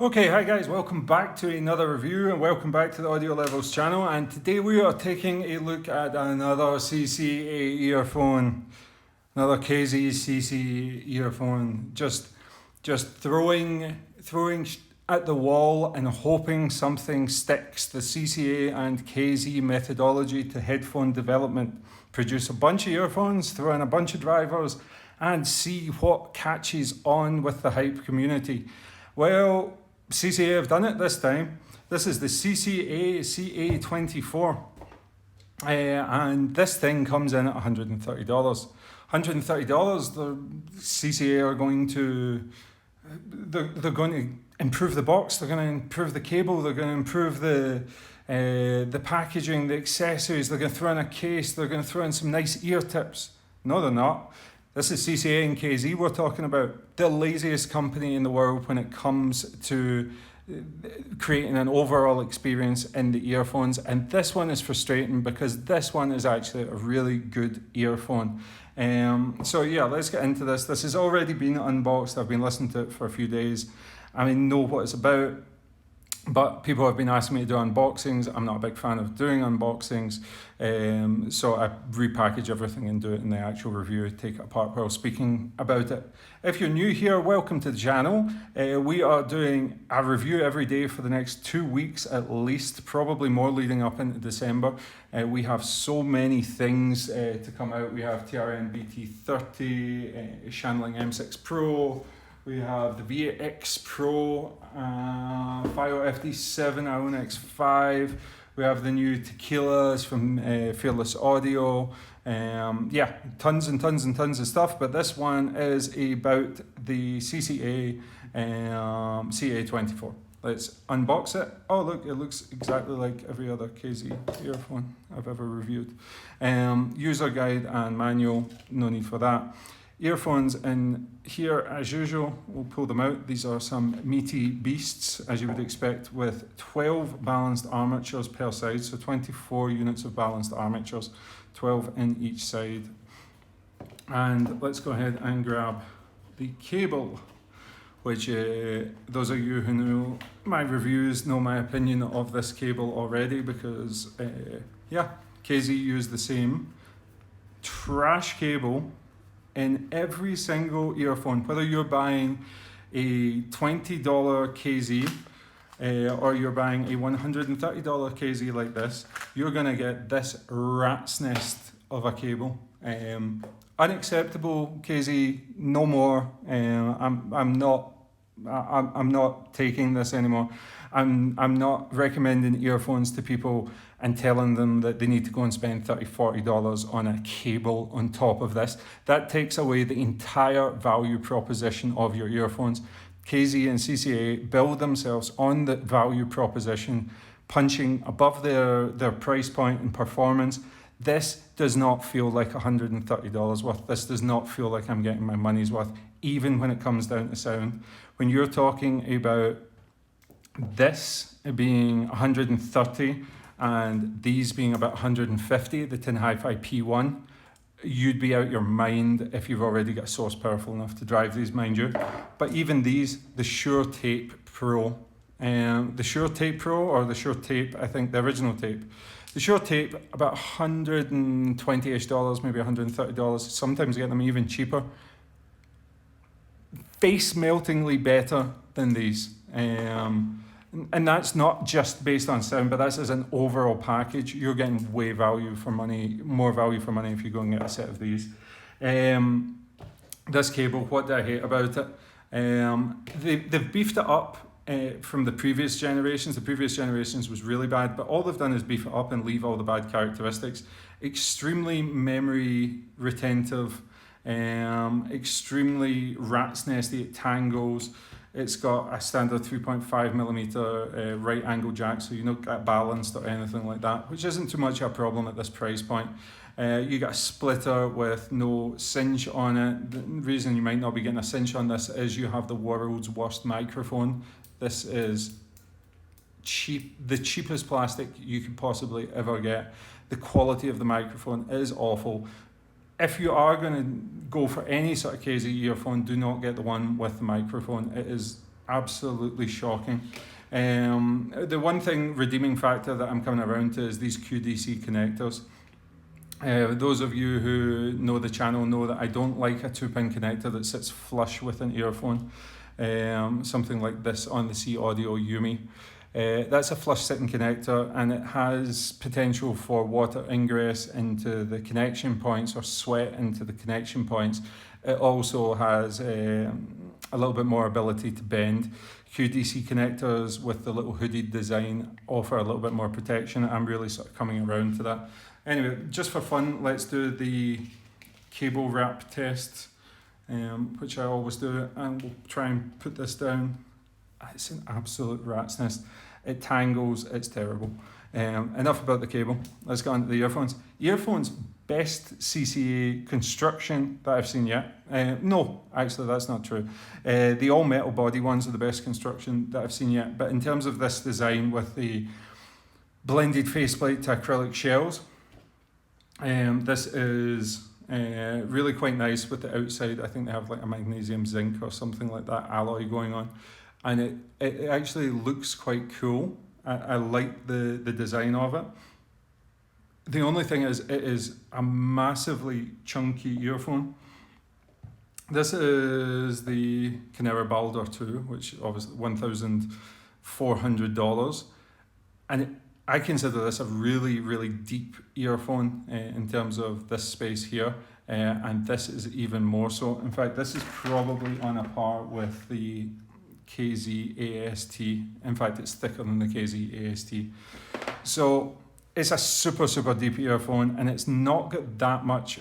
Okay, hi guys, welcome back to another review and welcome back to the Audio Levels channel, and today we are taking a look at another CCA earphone, another KZ CCA earphone, just throwing at the wall and hoping something sticks. The CCA and KZ methodology to headphone development. Produce a bunch of earphones, throw in a bunch of drivers and see what catches on with the hype community. Well, CCA have done it this time. This is the CCA CA24 and this thing comes in at $130. $130, the CCA are going to improve the box, they're going to improve the cable, they're going to improve the packaging, the accessories, they're going to throw in a case, they're going to throw in some nice ear tips. No, they're not. This is CCA and KZ we're talking about. The laziest company in the world when it comes to creating an overall experience in the earphones. And this one is frustrating because this one is actually a really good earphone. So yeah, let's get into this. This has already been unboxed. I've been listening to it for a few days. I know what it's about. But people have been asking me to do unboxings. I'm not a big fan of doing unboxings. So I repackage everything and do it in the actual review, take it apart while speaking about it. If you're new here, welcome to the channel. We are doing a review every day for the next 2 weeks at least, probably more leading up into December. We have so many things to come out. We have TRN BT30, Shanling M6 Pro, we have the V8X Pro, FiO FD7, Ionix 5. We have the new tequilas from Fearless Audio. Yeah, tons and tons and tons of stuff. But this one is about the CCA CA24. Let's unbox it. Oh look, it looks exactly like every other KZ earphone I've ever reviewed. User guide and manual, no need for that. Earphones in here as usual, we'll pull them out. These are some meaty beasts as you would expect, with 12 balanced armatures per side, so 24 units of balanced armatures, 12 in each side. And let's go ahead and grab the cable, which those of you who know my reviews know my opinion of this cable already, because yeah, KZ use the same trash cable in every single earphone, whether you're buying a $20 KZ or you're buying a $130 KZ like this, you're gonna get this rat's nest of a cable. Unacceptable, KZ, no more. I'm not taking this anymore. I'm not recommending earphones to people and telling them that they need to go and spend $30, $40 on a cable on top of this. That takes away the entire value proposition of your earphones. KZ and CCA build themselves on the value proposition, punching above their price point and performance. This does not feel like $130 worth. This does not feel like I'm getting my money's worth, even when it comes down to sound. When you're talking about this being 130 and these being about 150, the Tin Hi-Fi P1, you'd be out your mind if you've already got a source powerful enough to drive these, mind you. But even these, the Shure Tape Pro, the Shure Tape Pro, or the Shure Tape, I think the original tape, the Shure Tape, about $120-ish, maybe $130. Sometimes you get them even cheaper. Face meltingly better than these. And that's not just based on sound, but that's as an overall package. You're getting way value for money, more value for money if you go and get a set of these. This cable, what do I hate about it? They've beefed it up from the previous generations. The previous generations was really bad, but all they've done is beef it up and leave all the bad characteristics. Extremely memory retentive, extremely rat's nesty, it tangles. It's got a standard 3.5mm right angle jack, so you don't get balanced or anything like that, which isn't too much of a problem at this price point. You got a splitter with no cinch on it. The reason you might not be getting a cinch on this is you have the world's worst microphone. This is cheap, the cheapest plastic you could possibly ever get. The quality of the microphone is awful. If you are going to go for any sort of KZ earphone, do not get the one with the microphone. It is absolutely shocking. The one thing redeeming factor that I'm coming around to is these QDC connectors. Those of you who know the channel know that I don't like a 2-pin connector that sits flush with an earphone. Something like this on the CCA That's a flush sitting connector, and it has potential for water ingress into the connection points or sweat into the connection points. It also has a little bit more ability to bend. QDC connectors with the little hooded design offer a little bit more protection. I'm really sort of coming around to that. Anyway, just for fun, let's do the cable wrap test, which I always do, and we'll try and put this down. It's an absolute rat's nest. It tangles, it's terrible. Enough about the cable, let's get on to the earphones. Earphones, best CCA construction that I've seen yet. No, actually that's not true. The all metal body ones are the best construction that I've seen yet, but in terms of this design with the blended faceplate to acrylic shells, this is really quite nice with the outside. I think they have like a magnesium zinc or something like that alloy going on, and it actually looks quite cool. I like the design of it. The only thing is, it is a massively chunky earphone. This is the Canera Balder 2, which obviously $1,400, and I consider this a really, really deep earphone in terms of this space here, and this is even more so. In fact, this is probably on a par with the KZ AST. In fact, it's thicker than the KZ AST. So it's a super, super deep earphone, and it's not got that much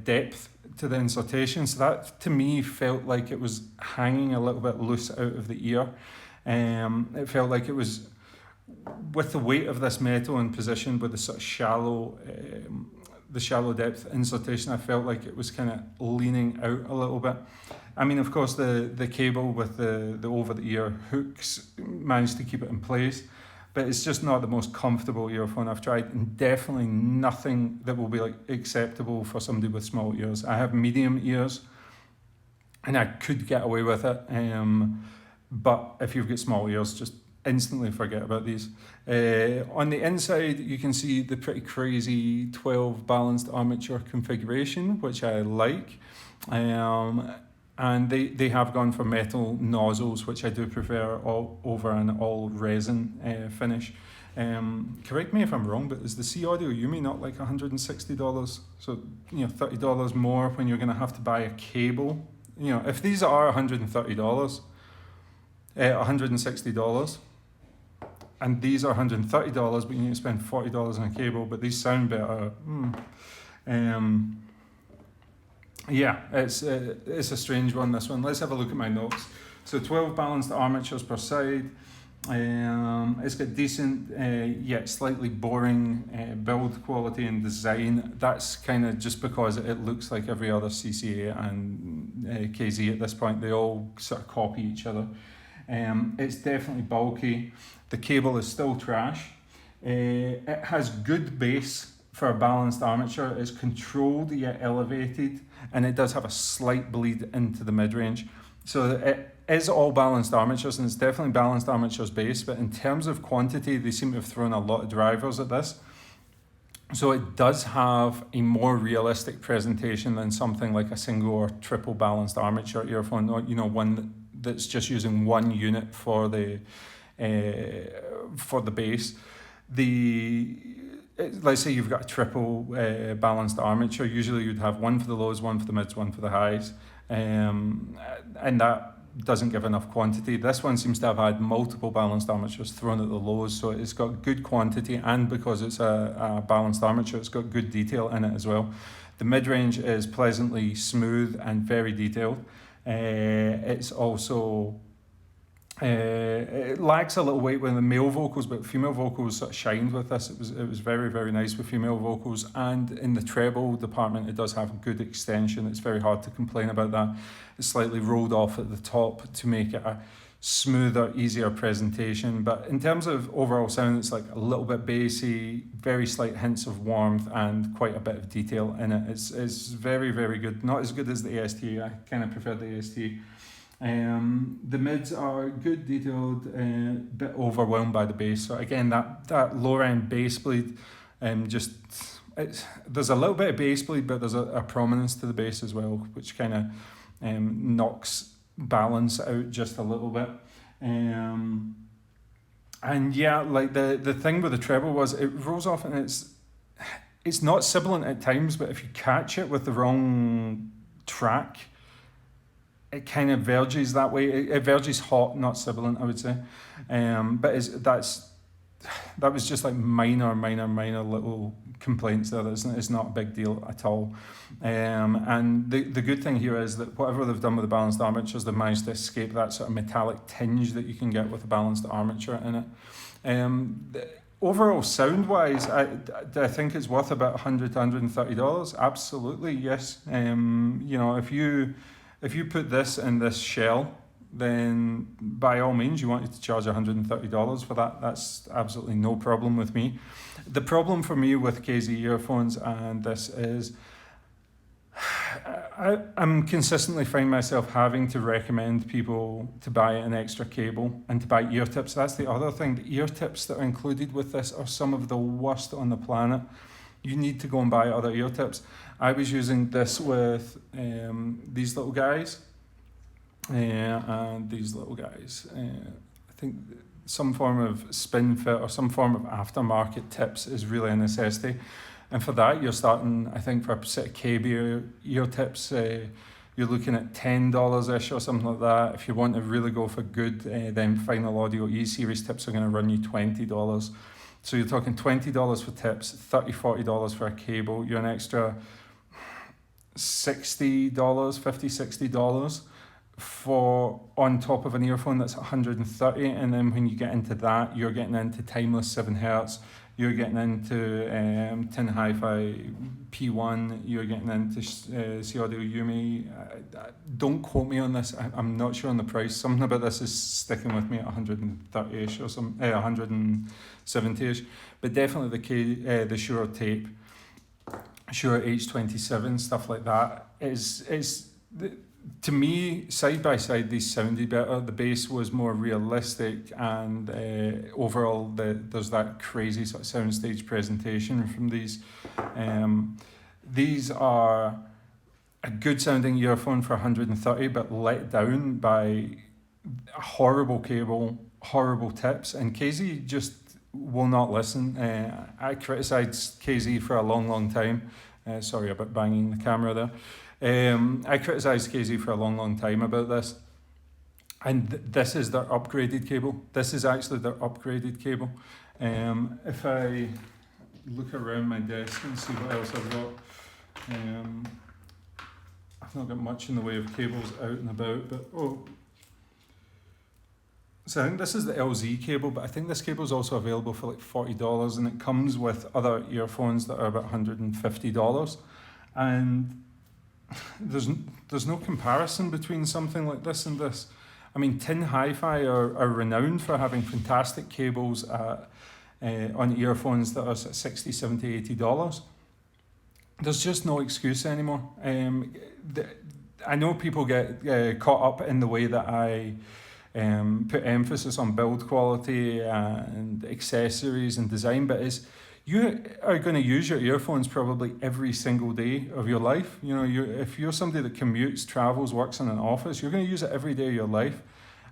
depth to the insertion. So that, to me, felt like it was hanging a little bit loose out of the ear. It felt like it was, with the weight of this metal and positioned with the sort of shallow depth insertion, I felt like it was kind of leaning out a little bit. I mean, of course, the cable with the over-the-ear hooks managed to keep it in place, but it's just not the most comfortable earphone I've tried, and definitely nothing that will be like acceptable for somebody with small ears. I have medium ears, and I could get away with it, but if you've got small ears, just instantly forget about these. On the inside, you can see the pretty crazy 12 balanced armature configuration, which I like. And they have gone for metal nozzles, which I do prefer over an all resin finish. Correct me if I'm wrong, but is the CCA not like $160? So, $30 more when you're going to have to buy a cable. If these are $130, $160, and these are $130, but you need to spend $40 on a cable, but these sound better. Yeah, it's a strange one, this one. Let's have a look at my notes. So 12 balanced armatures per side. It's got decent, yet slightly boring build quality and design. That's kind of just because it looks like every other CCA and KZ at this point. They all sort of copy each other. It's definitely bulky. The cable is still trash. It has good bass for a balanced armature. It's controlled yet elevated, and it does have a slight bleed into the mid-range. So it is all balanced armatures, and it's definitely balanced armatures bass, but in terms of quantity, they seem to have thrown a lot of drivers at this. So it does have a more realistic presentation than something like a single or triple balanced armature earphone, or one that's just using one unit for the bass. Let's say you've got a triple balanced armature. Usually you'd have one for the lows, one for the mids, one for the highs, and that doesn't give enough quantity. This one seems to have had multiple balanced armatures thrown at the lows, so it's got good quantity, and because it's a balanced armature, it's got good detail in it as well. The mid-range is pleasantly smooth and very detailed. It's also it lacks a little weight with the male vocals, but female vocals sort of shined with this. It was very, very nice with female vocals, and in the treble department it does have good extension. It's very hard to complain about that. It's slightly rolled off at the top to make it a smoother, easier presentation, but in terms of overall sound, it's like a little bit bassy, very slight hints of warmth, and quite a bit of detail in it. It's very, very good. Not as good as the AST. I kind of prefer the AST. The mids are good, detailed, bit overwhelmed by the bass. So again, that lower end bass bleed, there's a little bit of bass bleed, but there's a prominence to the bass as well, which kind of knocks balance out just a little bit. And yeah, like the thing with the treble was it rolls off, and it's not sibilant at times, but if you catch it with the wrong track, it kind of verges that way. It verges hot, not sibilant, I would say. But that was just like minor little complaints there. It's not a big deal at all. And the good thing here is that whatever they've done with the balanced armatures, they've managed to escape that sort of metallic tinge that you can get with a balanced armature in it. Overall, sound-wise, I think it's worth about $100 to $130. Absolutely, yes. If you put this in this shell, then by all means you want to charge $130 for that. That's absolutely no problem with me. The problem for me with KZ earphones and this is I'm consistently finding myself having to recommend people to buy an extra cable and to buy ear tips. That's the other thing. The ear tips that are included with this are some of the worst on the planet. You need to go and buy other ear tips. I was using this with these little guys and these little guys. I think some form of spin fit or some form of aftermarket tips is really a necessity. And for that, you're starting, I think, for a set of KB ear tips, you're looking at $10-ish or something like that. If you want to really go for good, then Final Audio E-Series tips are going to run you $20. So you're talking $20 for tips, $30, $40 for a cable. You're an extra $60, $50, $60 for on top of an earphone that's $130. And then when you get into that, you're getting into timeless 7Hz. You're getting into Tin Hi-Fi P1, you're getting into CCA. Don't quote me on this, I'm not sure on the price. Something about this is sticking with me at 130-ish or some 170-ish. But definitely the Shure tape, Shure H27, stuff like that is to me, side by side, these sounded better. The bass was more realistic, and overall, there's that crazy sort of soundstage presentation from these. These are a good sounding earphone for 130, but let down by a horrible cable, horrible tips, and KZ just will not listen. I criticised KZ for a long time. Sorry about banging the camera there. I criticised KZ for a long time about this, and this is their upgraded cable. This is actually their upgraded cable. If I look around my desk and see what else I've got, I've not got much in the way of cables out and about, but so I think this is the LZ cable, but I think this cable is also available for like $40, and it comes with other earphones that are about $150, and there's no comparison between something like this and this. I mean, Tin Hi-Fi are renowned for having fantastic cables on earphones that are $60, $70, $80. There's just no excuse anymore. I know people get caught up in the way that I put emphasis on build quality and accessories and design, but you are going to use your earphones probably every single day of your life. You know, if you're somebody that commutes, travels, works in an office, you're going to use it every day of your life.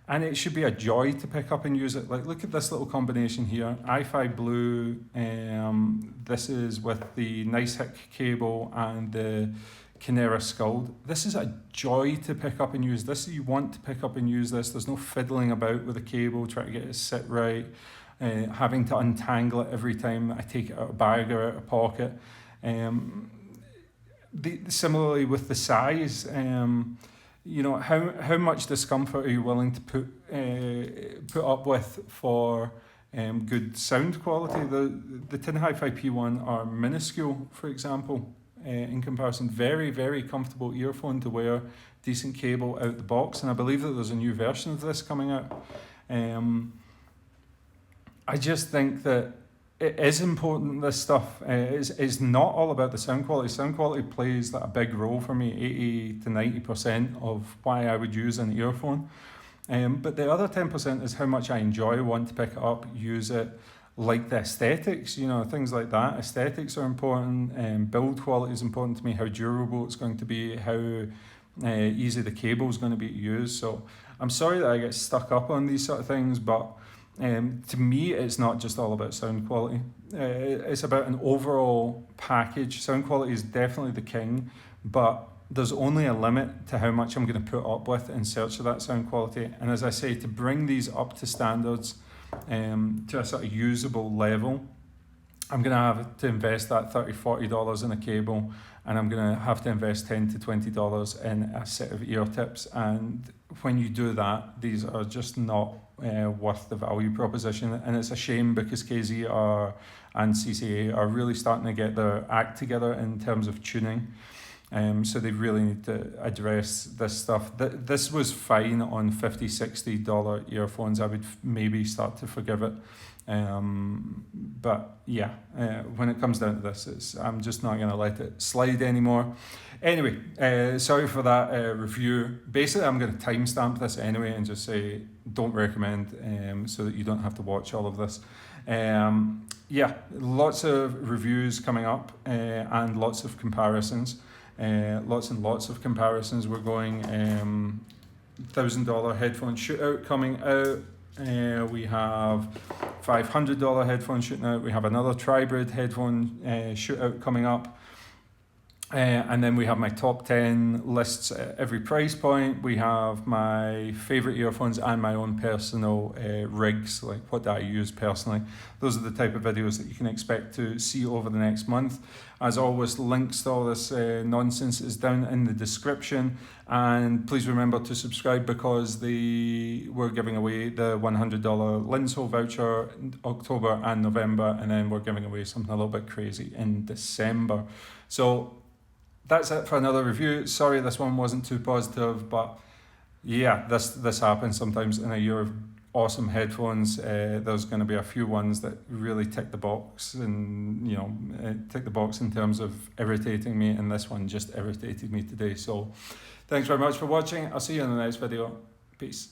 And it should be a joy to pick up and use it. Like, look at this little combination here. Hi-Fi Blue, this is with the Nice Hick cable and the Kinera Scald. This is a joy to pick up and use. This, you want to pick up and use this. There's no fiddling about with the cable, trying to get it to sit right. Having to untangle it every time I take it out of a bag or out of pocket. Similarly with the size, you know, how much discomfort are you willing to put up with for good sound quality? The Tin Hi-Fi P1 are minuscule, for example, in comparison. Very, very comfortable earphone to wear, decent cable out the box, and I believe that there's a new version of this coming out. I just think that it is important, this stuff. It's not all about the sound quality. Sound quality plays a big role for me, 80 to 90% of why I would use an earphone. But the other 10% is how much I enjoy, want to pick it up, use it, like the aesthetics, things like that. Aesthetics are important, build quality is important to me, how durable it's going to be, how easy the cable is going to be to use. So I'm sorry that I get stuck up on these sort of things, but to me, it's not just all about sound quality. It's about an overall package. Sound quality is definitely the king, but there's only a limit to how much I'm going to put up with in search of that sound quality. And as I say, to bring these up to standards, to a sort of usable level, I'm going to have to invest that $30, $40 in a cable, and I'm going to have to invest $10 to $20 in a set of ear tips. And when you do that, these are just not worth the value proposition. And it's a shame, because KZ and CCA are really starting to get their act together in terms of tuning. So they really need to address this stuff. This was fine on $50, $60 earphones. I would maybe start to forgive it. But yeah, when it comes down to this, I'm just not going to let it slide anymore. Anyway, sorry for that review. Basically, I'm going to timestamp this anyway and just say don't recommend, so that you don't have to watch all of this. Yeah, lots of reviews coming up, and lots of comparisons. Lots and lots of comparisons. We're going $1,000 headphone shootout coming out. We have $500 headphone shooting out. We have another TRIBRID headphone shootout coming up. And then we have my top 10 lists at every price point. We have my favorite earphones and my own personal rigs, like what do I use personally. Those are the type of videos that you can expect to see over the next month. As always, links to all this nonsense is down in the description. And please remember to subscribe, because we're giving away the $100 Linshole voucher in October and November. And then we're giving away something a little bit crazy in December. So that's it for another review. Sorry this one wasn't too positive, but yeah, this happens sometimes in a year of awesome headphones. There's going to be a few ones that really tick the box, and tick the box in terms of irritating me, and this one just irritated me today. So thanks very much for watching. I'll see you in the next video. Peace.